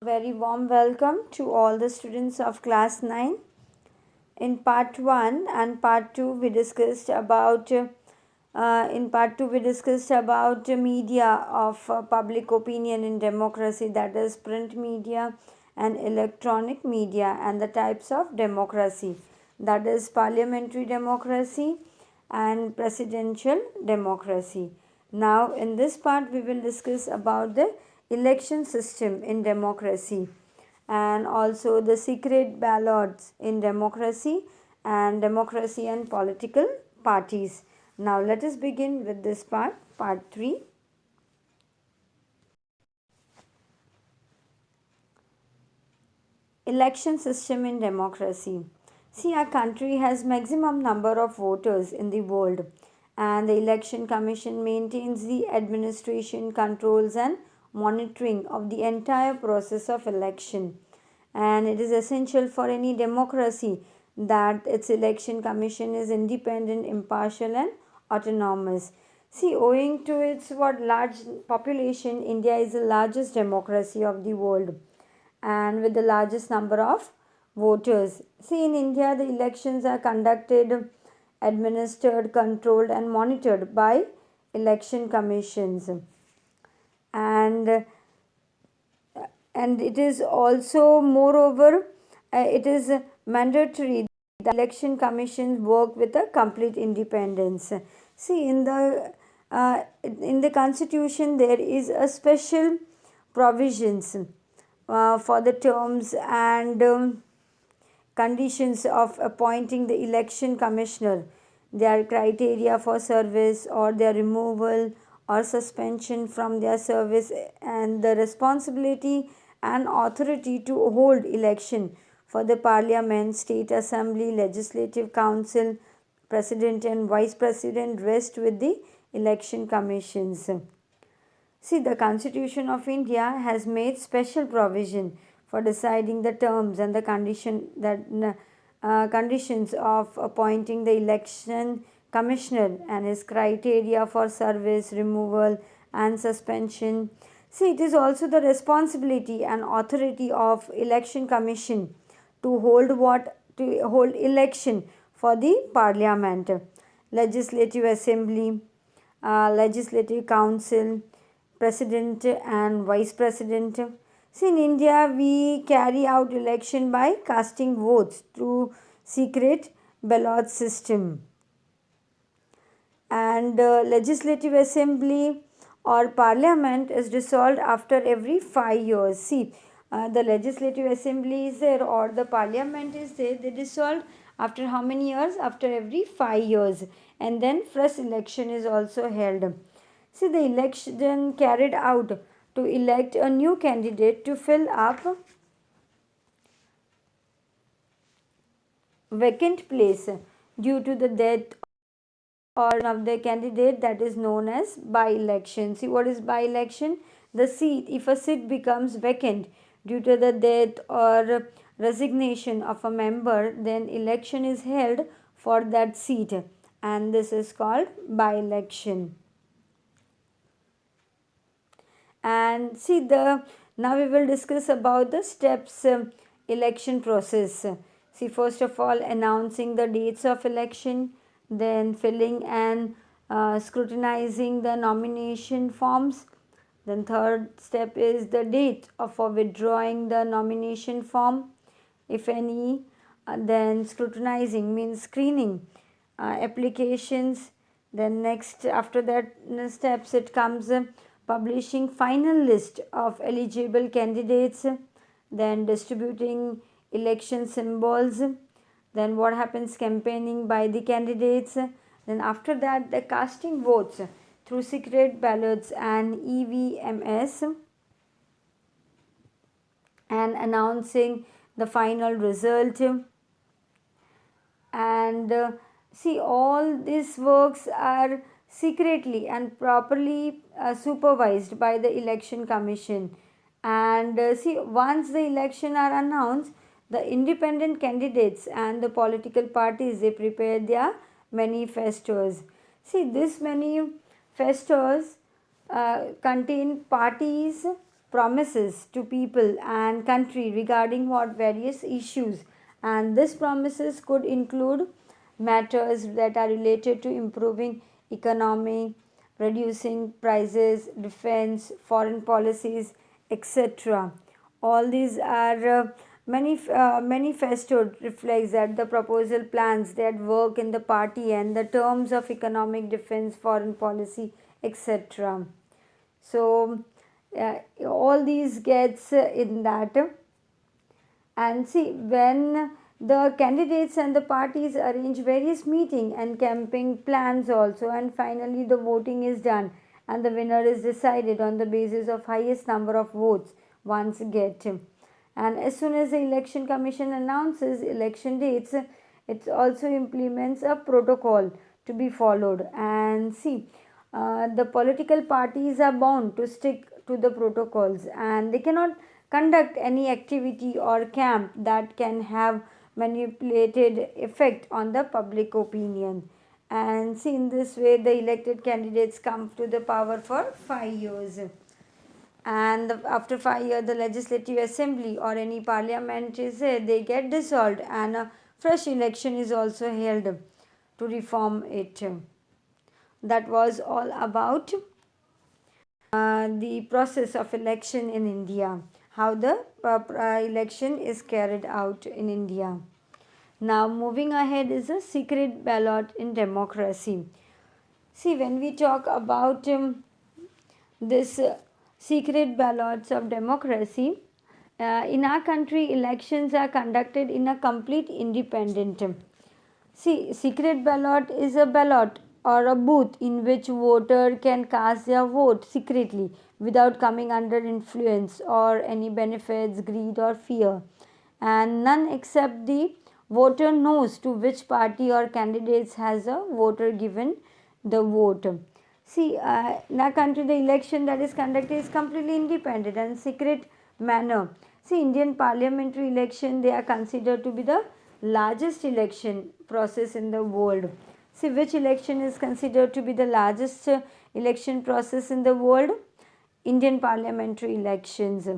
Very warm welcome to all the students of class 9. In part 1 and part 2 we discussed about media of public opinion in democracy, that is print media and electronic media, and the types of democracy, that is parliamentary democracy and presidential democracy. Now in this part we will discuss about the election system in democracy and also the secret ballots in democracy and political parties. Now let us begin with this part 3. Election system in democracy. See, our country has maximum number of voters in the world, and the election commission maintains the administration, controls and monitoring of the entire process of election. And it is essential for any democracy that its election commission is independent, impartial and autonomous. See, owing to its large population, India is the largest democracy of the world and with the largest number of voters. See, in India, the elections are conducted, administered, controlled, and monitored by election commissions. And it is also, moreover, it is mandatory that election commissions work with a complete independence. See, in the constitution, there is a special provisions for the terms and conditions of appointing the election commissioner, their criteria for service or their removal or suspension from their service, and the responsibility and authority to hold election for the parliament, state assembly, legislative council, president and vice president rest with the election commissions. See, the Constitution of India has made special provision for deciding the terms and the conditions of appointing the election commissioner and his criteria for service, removal, and suspension. See, it is also the responsibility and authority of election commission to hold election for the parliament, legislative assembly, legislative council, president and vice president. See, in India, we carry out election by casting votes through secret ballot system. And legislative assembly or parliament is dissolved after every 5 years. See, the legislative assembly is there or the parliament is there, they dissolved after how many years? After every 5 years, and then fresh election is also held. See, the election carried out to elect a new candidate to fill up vacant place due to the death or of the candidate, that is known as by-election. See, what is by-election? The seat, if a seat becomes vacant due to the death or resignation of a member, then election is held for that seat, and this is called by-election. And see, now we will discuss about the steps election process. See, first of all, announcing the dates of election, then filling and scrutinizing the nomination forms. Then third step is the date for withdrawing the nomination form, if any. Then scrutinizing means screening applications. Then next, after that steps, it comes publishing final list of eligible candidates, then distributing election symbols, then what happens, campaigning by the candidates, then after that the casting votes through secret ballots and EVMS, and announcing the final result. And see, all these works are secretly and properly supervised by the election commission. And see, once the election are announced, the independent candidates and the political parties, they prepare their manifestos. See, this manifestos contain parties, promises to people and country regarding what various issues, and these promises could include matters that are related to improving economy, reducing prices, defense, foreign policies, etc. All these are manifesto reflects that the proposal plans that work in the party and the terms of economic defense, foreign policy, etc. So all these gets in that. And see, when the candidates and the parties arrange various meeting and campaign plans also, and finally the voting is done and the winner is decided on the basis of highest number of votes once get. And as soon as the election commission announces election dates, it also implements a protocol to be followed. And see, the political parties are bound to stick to the protocols, and they cannot conduct any activity or camp that can have manipulated effect on the public opinion. And see, in this way the elected candidates come to the power for 5 years, and after 5 years the legislative assembly or any parliament is they get dissolved, and a fresh election is also held to reform it. That was all about the process of election in India, how the election is carried out in India. Now, moving ahead is a secret ballot in democracy. See, when we talk about this secret ballots of democracy, in our country, elections are conducted in a complete independent. See, secret ballot is a ballot or a booth in which voter can cast their vote secretly without coming under influence or any benefits, greed or fear. And none except the voter knows to which party or candidates has a voter given the vote. See, in our country, the election that is conducted is completely independent and secret manner. See, Indian parliamentary election, they are considered to be the largest election process in the world. See, which election is considered to be the largest election process in the world? Indian parliamentary elections.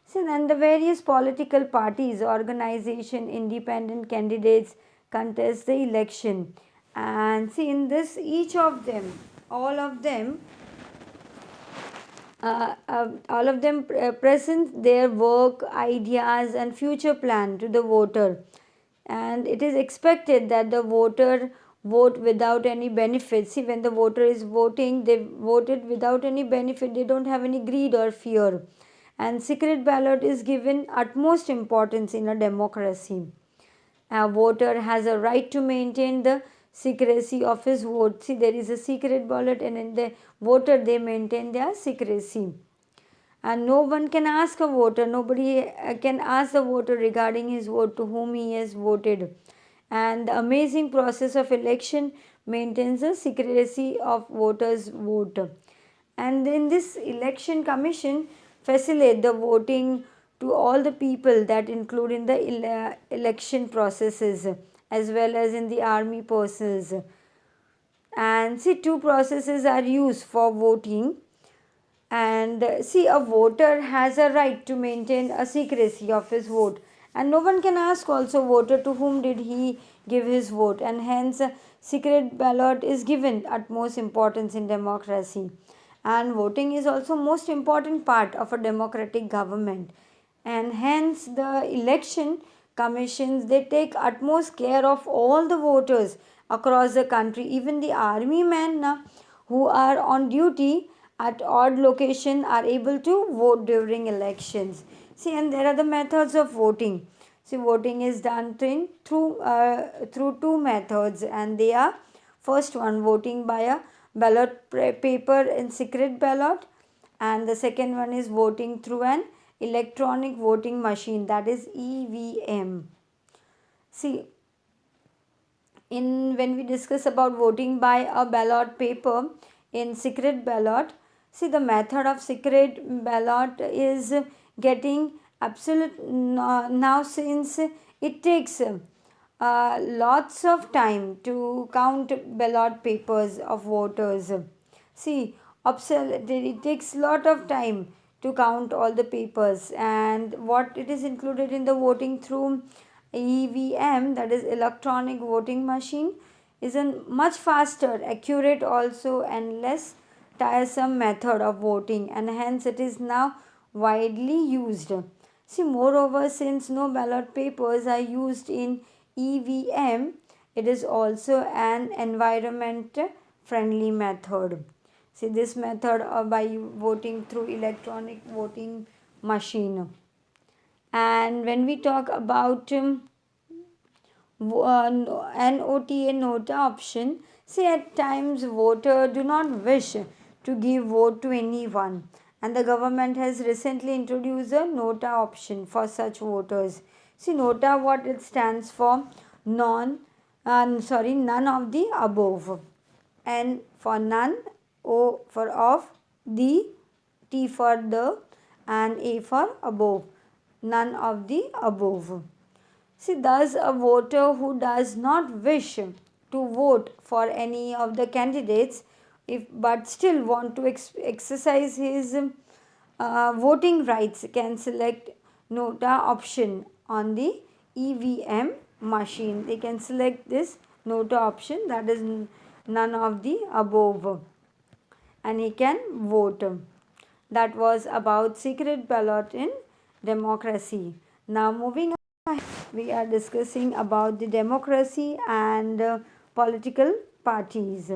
See, then the various political parties, organization, independent candidates contest the election. And see, in this, each of them, all of them present their work, ideas, and future plan to the voter. And it is expected that the voter vote without any benefit. See, when the voter is voting, they voted without any benefit, they don't have any greed or fear. And secret ballot is given utmost importance in a democracy. A voter has a right to maintain the secrecy of his vote. See, there is a secret ballot, and in the voter they maintain their secrecy. And no one can ask a voter, nobody can ask the voter regarding his vote to whom he has voted. And the amazing process of election maintains the secrecy of voters' vote. And in this election commission facilitate the voting to all the people, that include in the election processes as well as in the army persons. And see, two processes are used for voting. And see, a voter has a right to maintain a secrecy of his vote, and no one can ask also voter to whom did he give his vote, and hence secret ballot is given utmost importance in democracy. And voting is also most important part of a democratic government, and hence the election commissions, they take utmost care of all the voters across the country. Even the army men who are on duty at odd location are able to vote during elections. See, and there are the methods of voting. See, voting is done through two methods, and they are: first one, voting by a ballot paper in secret ballot, and the second one is voting through an electronic voting machine, that is EVM. See, in when we discuss about voting by a ballot paper in secret ballot, see, the method of secret ballot is getting absolute now, since it takes lots of time to count ballot papers of voters. See, it takes lot of time to count all the papers. And what it is included in the voting through EVM, that is electronic voting machine, is a much faster, accurate also, and less tiresome method of voting, and hence it is now widely used. See, moreover, since no ballot papers are used in EVM, it is also an environment friendly method. See, this method by voting through electronic voting machine. And when we talk about NOTA nota option, say at times voter do not wish to give vote to anyone, and the government has recently introduced a nota option for such voters. See, nota, what it stands for? None of the above. N for none, O for of, the, T for the, and A for above. None of the above. See, thus a voter who does not wish to vote for any of the candidates, if but still want to exercise his voting rights, can select nota option on the EVM machine. They can select this nota option, that is none of the above, and he can vote. That was about secret ballot in democracy. Now moving on, we are discussing about the democracy and political parties.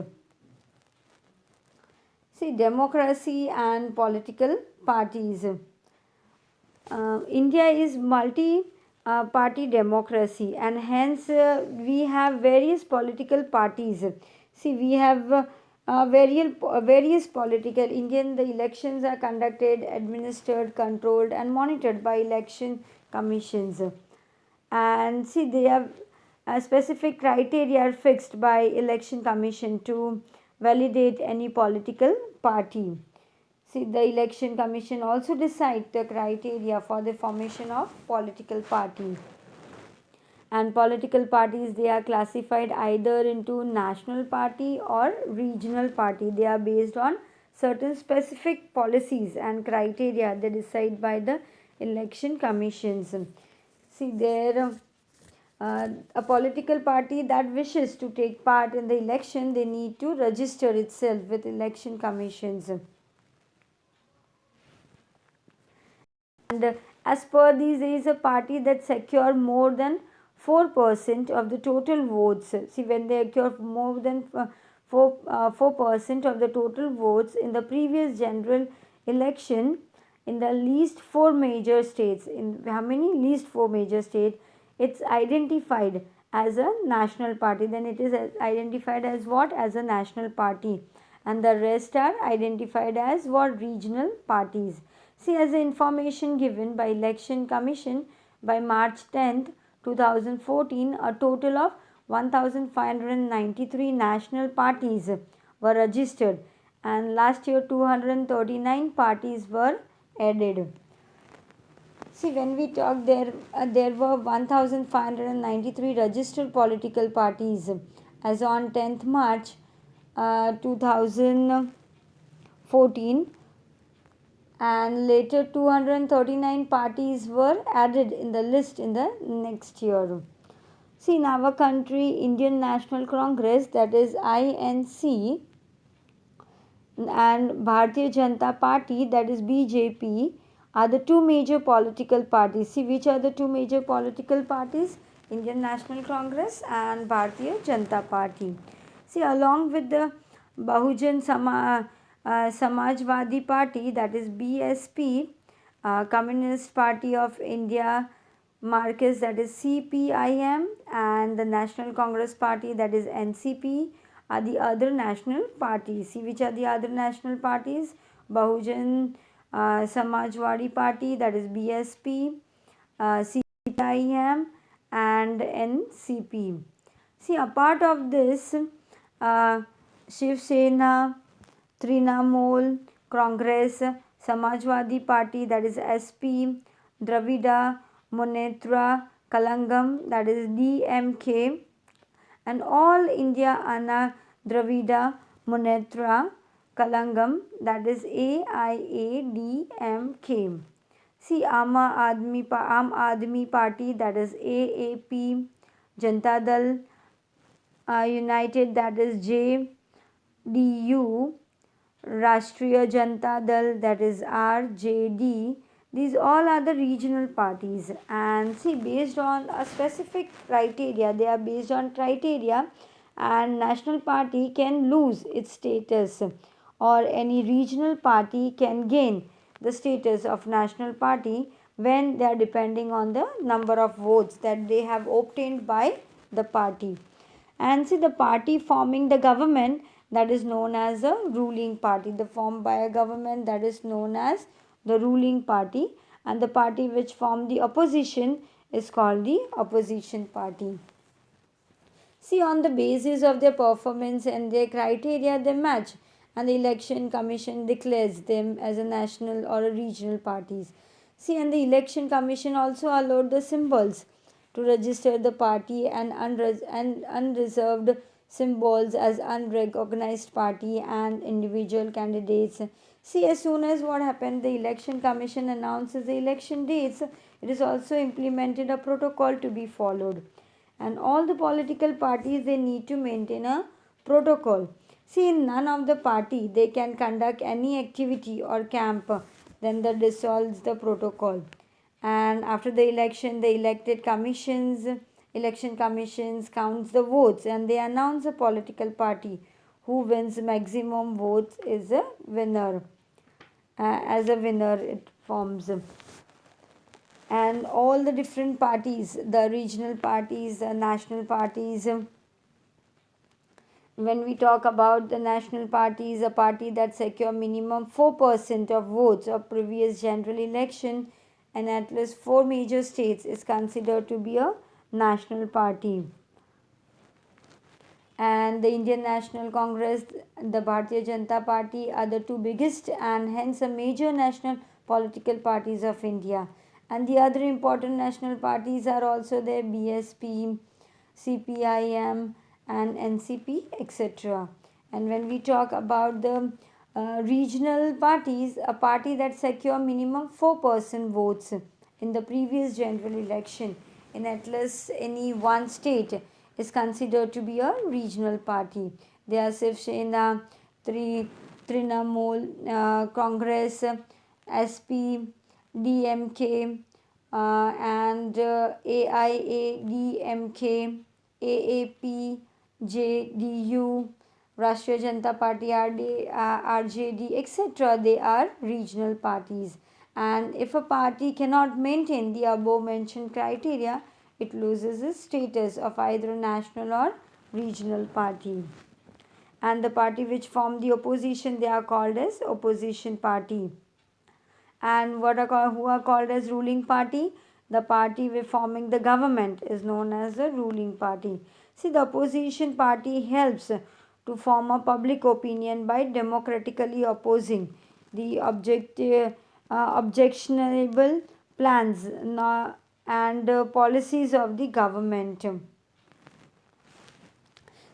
See, democracy and political parties. India is multi party democracy, and hence we have various political parties. See, we have various political Indian. The elections are conducted, administered, controlled, and monitored by election commissions. And see, they have specific criteria are fixed by election commission to validate any political party. See, the election commission also decide the criteria for the formation of political party. And political parties, they are classified either into national party or regional party. They are based on certain specific policies and criteria they decide by the election commissions. See, there a political party that wishes to take part in the election, they need to register itself with election commissions. And as per these, there is a party that secure more than 4% of the total votes. See, when they secure more than 4% of the total votes in the previous general election in the least four major states, in how many? Least four major states, it's identified as a national party. Then it is identified as what? As a national party. And the rest are identified as what? Regional parties. See, as the information given by Election Commission by March 10th, 2014, a total of 1593 national parties were registered, and last year 239 parties were added. See, when we talk there were 1593 registered political parties as on 10th March 2014, and later 239 parties were added in the list in the next year. See, in our country, Indian National Congress, that is INC, and Bharatiya Janata Party, that is BJP, are the two major political parties. See, which are the two major political parties? Indian National Congress and Bharatiya Janata Party. See, along with the Bahujan Samajwadi Party, that is BSP, Communist Party of India, Marcus, that is CPIM, and the National Congress Party, that is NCP, are the other national parties. See, which are the other national parties? Bahujan Samajwadi Party, that is BSP, CPIM, and NCP. See, a part of this, Shiv Sena, Trinamool, Congress, Samajwadi Party, that is SP, Dravida, Munnetra, Kalangam, that is DMK, and All India Anna Dravida Munnetra Kalangam, that is AIADMK. See, Aam Aadmi Party, that is AAP. Janata Dal United, that is JDU. Rashtriya Janata Dal, that is RJD. These all are the regional parties, and see, based on a specific criteria, they are based on criteria, and national party can lose its status, or any regional party can gain the status of national party when they are depending on the number of votes that they have obtained by the party. And see, the party forming the government, that is known as a ruling party. The formed by a government, that is known as the ruling party, and the party which form the opposition is called the opposition party. See, on the basis of their performance and their criteria, they match, and the election commission declares them as a national or a regional parties. See, and the election commission also allowed the symbols to register the party, and unreserved symbols as unrecognized party and individual candidates. See, as soon as what happened, the election commission announces the election dates, it is also implemented a protocol to be followed, and all the political parties, they need to maintain a protocol. See, in none of the party they can conduct any activity or camp, then that dissolves the protocol. And after the election, the election commissions counts the votes, and they announce a political party who wins maximum votes is a winner. As a winner it forms. And all the different parties, the regional parties, the national parties, when we talk about the national parties, a party that secure minimum 4% of votes of previous general election and at least 4 major states is considered to be a national party. And the Indian National Congress, the Bharatiya Janata Party are the two biggest and hence a major national political parties of India. And the other important national parties are also there: BSP, CPIM, and NCP, etc. And when we talk about the regional parties, a party that secure minimum 4% votes in the previous general election in at least any one state is considered to be a regional party. They are Shiv Sena, Trinamool, Congress, SP, DMK, and AIADMK, AAP, JDU, Rashtriya Janata Party, RJD, etc. They are regional parties. And if a party cannot maintain the above mentioned criteria, it loses its status of either national or regional party. And the party which form the opposition, they are called as opposition party. And who are called as ruling party? The party forming the government is known as the ruling party. See, the opposition party helps to form a public opinion by democratically opposing the objectionable plans and policies of the government.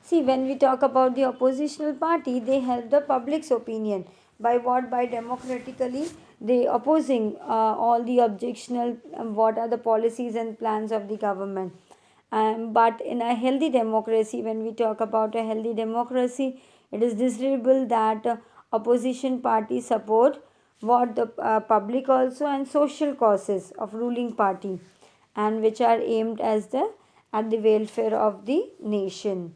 See, when we talk about the oppositional party, they help the public's opinion by what? By democratically they opposing all the objectional what are the policies and plans of the government. But in a healthy democracy, when we talk about a healthy democracy, it is desirable that opposition parties support what the public also and social causes of ruling party, and which are aimed at the welfare of the nation.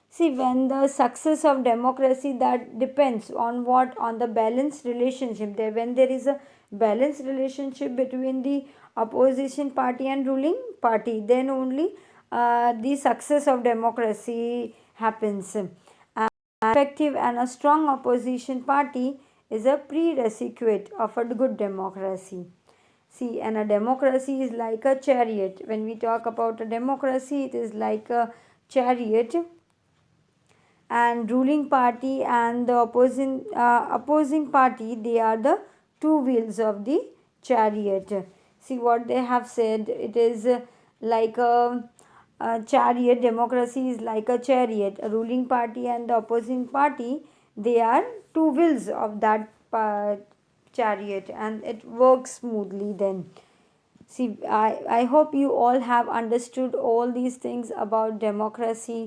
See, when the success of democracy, that depends on what? On the balanced relationship. There, when there is a balanced relationship between the opposition party and ruling party, then only the success of democracy happens. An effective and a strong opposition party is a prerequisite of a good democracy. See, and a democracy is like a chariot. When we talk about a democracy, it is like a chariot, and ruling party and the opposing party, they are the two wheels of the chariot. See what they have said, it is like a chariot. Democracy is like a chariot. A ruling party and the opposing party, they are two wheels of that chariot, and it works smoothly then. See, I hope you all have understood all these things about democracy,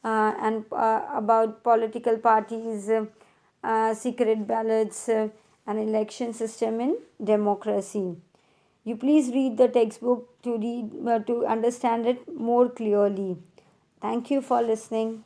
and about political parties, secret ballots, and election system in democracy. You please read the textbook to understand it more clearly. Thank you for listening.